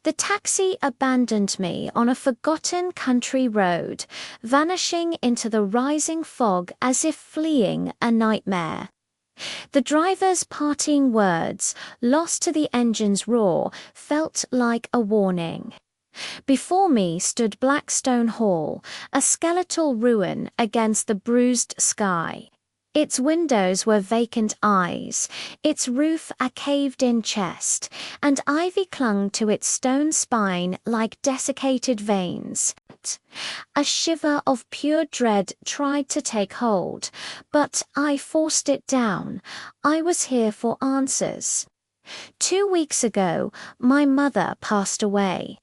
The taxi abandoned me on a forgotten country road, vanishing into the rising fog as if fleeing a nightmare. The driver's parting words, lost to the engine's roar, felt like a warning. Before me stood Blackstone Hall, a skeletal ruin against the bruised sky. Its windows were vacant eyes, its roof a caved-in chest, and ivy clung to its stone spine like desiccated veins. A shiver of pure dread tried to take hold, but I forced it down. I was here for answers. 2 weeks ago, my mother passed away.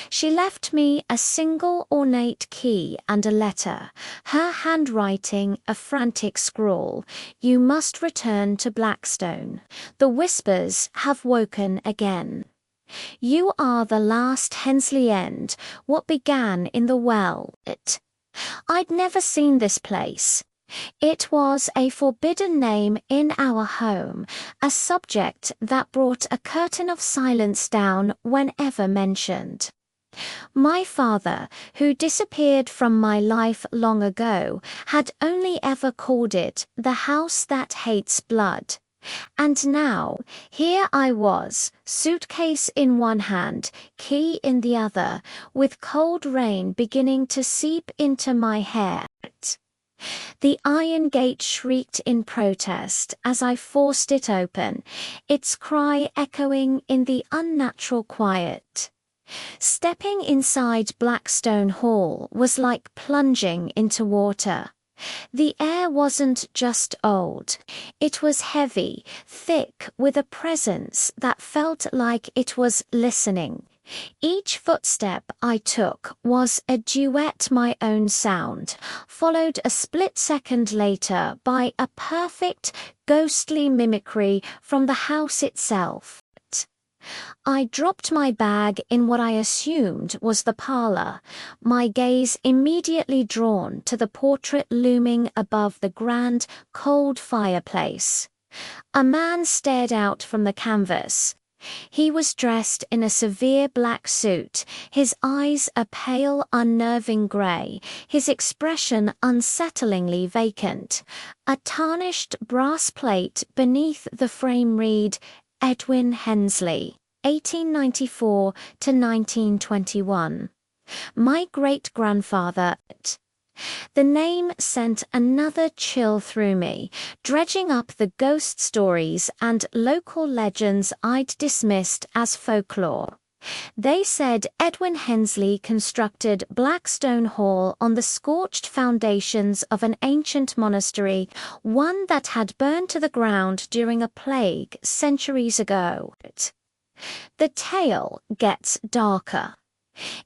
She left me a single ornate key and a letter, her handwriting a frantic scrawl. You must return to Blackstone. The whispers have woken again. You are the last Hensley End, what began in the well. I'd never seen this place. It was a forbidden name in our home, a subject that brought a curtain of silence down whenever mentioned. My father, who disappeared from my life long ago, had only ever called it the house that hates blood. And now, here I was, suitcase in one hand, key in the other, with cold rain beginning to seep into my hair. The iron gate shrieked in protest as I forced it open, its cry echoing in the unnatural quiet. Stepping inside Blackstone Hall was like plunging into water. The air wasn't just old. It was heavy, thick, with a presence that felt like it was listening. Each footstep I took was a duet, my own sound, followed a split second later by a perfect, ghostly mimicry from the house itself. I dropped my bag in what I assumed was the parlor, my gaze immediately drawn to the portrait looming above the grand, cold fireplace. A man stared out from the canvas. He was dressed in a severe black suit, his eyes a pale, unnerving grey, his expression unsettlingly vacant. A tarnished brass plate beneath the frame read, Edwin Hensley, 1894 to 1921. My great-grandfather. The name sent another chill through me, dredging up the ghost stories and local legends I'd dismissed as folklore. They said Edwin Hensley constructed Blackstone Hall on the scorched foundations of an ancient monastery, one that had burned to the ground during a plague centuries ago. The tale gets darker.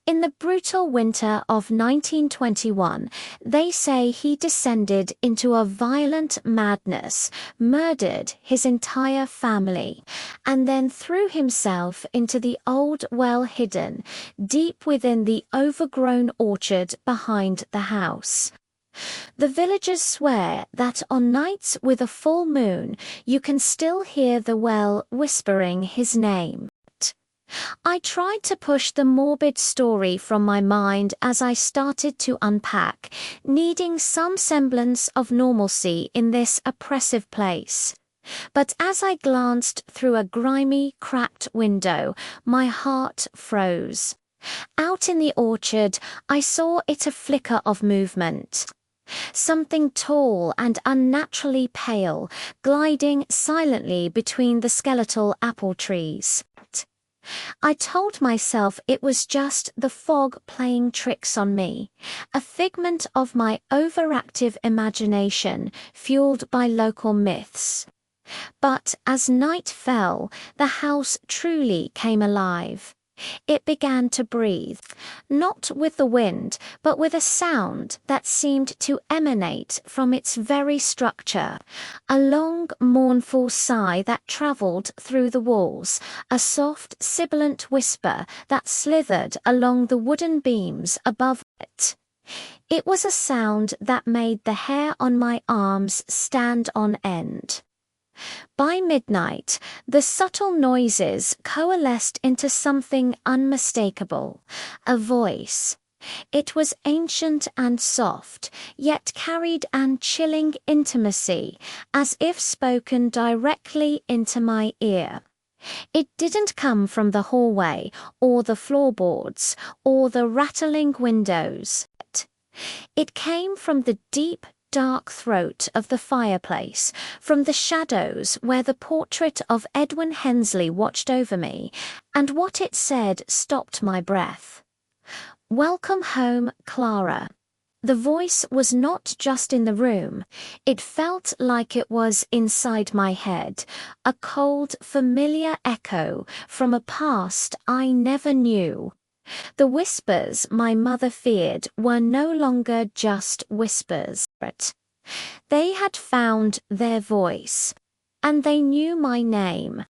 In the brutal winter of 1921, they say he descended into a violent madness, murdered his entire family, and then threw himself into the old well hidden, deep within the overgrown orchard behind the house. The villagers swear that on nights with a full moon, you can still hear the well whispering his name. I tried to push the morbid story from my mind as I started to unpack, needing some semblance of normalcy in this oppressive place. But as I glanced through a grimy, cracked window, my heart froze. Out in the orchard, I saw it a flicker of movement. Something tall and unnaturally pale, gliding silently between the skeletal apple trees. I told myself it was just the fog playing tricks on me, a figment of my overactive imagination fueled by local myths. But as night fell, the house truly came alive. It began to breathe, not with the wind, but with a sound that seemed to emanate from its very structure, a long, mournful sigh that travelled through the walls, a soft, sibilant whisper that slithered along the wooden beams above it. It was a sound that made the hair on my arms stand on end. By midnight, the subtle noises coalesced into something unmistakable, a voice. It was ancient and soft, yet carried an chilling intimacy, as if spoken directly into my ear. It didn't come from the hallway, or the floorboards, or the rattling windows. It came from the deep, dark throat of the fireplace, from the shadows where the portrait of Edwin Hensley watched over me, and what it said stopped my breath. "Welcome home, Clara." The voice was not just in the room, it felt like it was inside my head, a cold, familiar echo from a past I never knew. The whispers my mother feared were no longer just whispers. They had found their voice, and they knew my name.